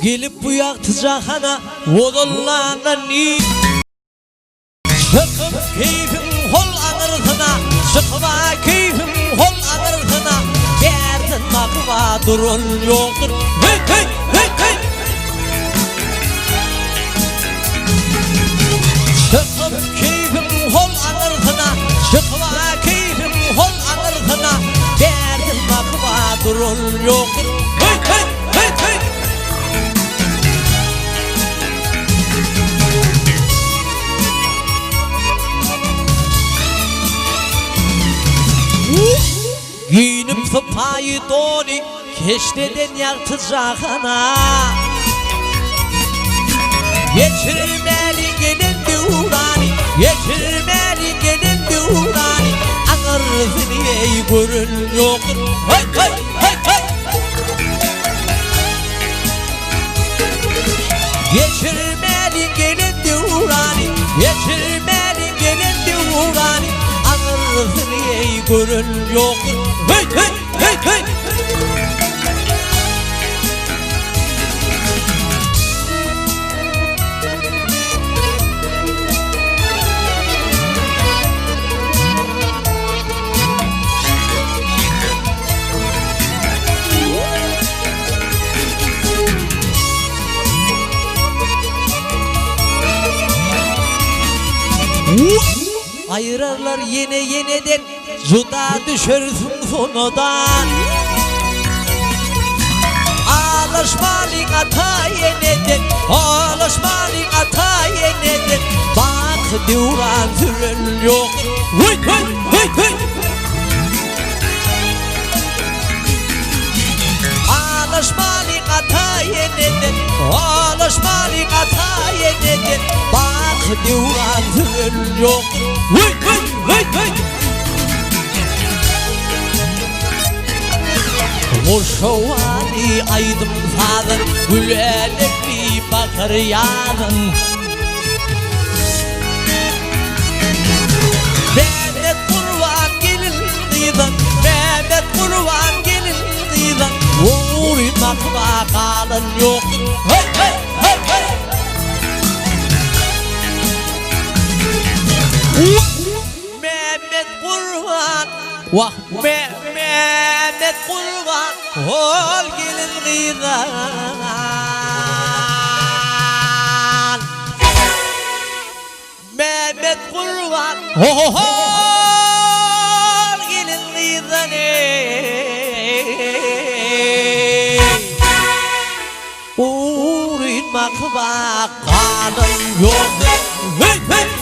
gelip bu yaktı cahana oğullarını çıkıp keyfim hol anırtına çıkma keyfim hol anırtına derdin bakıma durun yoktur hey hey hey hey çıkıp keyfim hol anırtına çıkma keyfim hol anırtına derdin bakıma durun yoktur hey hey hey hey giyinip sıpayı doni keşneden yaktı cahana geçirmeli gelin diurani geçirmeli gelin diurani ağırsın ey görün yoktur hey hey hey hey geçirmeli gelin diurani geçirmeli gelin diurani ağırsın ey görün yoktur hey hey hey hey ayırarlar yine yeniden juda düşersün sonudan alışmalık ata yeniden alışmalık ata yeniden bak diuran sürün yok hey hey hey hey alışmalık ata yeniden alışmalık ata yeniden bak diuran sürün yok hey hey hey hey Muşavani aydım sadın gülelekli bakır yağın Mehmet Kurvan gelin diyden Mehmet Kurvan gelin diyden uğraymakla kalın yok hey hey hey hey Mehmet Kurvan vah Mehmet Kurban ol gelin gıydan Mehmet Kurban ol gelin gıydan uğraymak bak kalın yok hey hey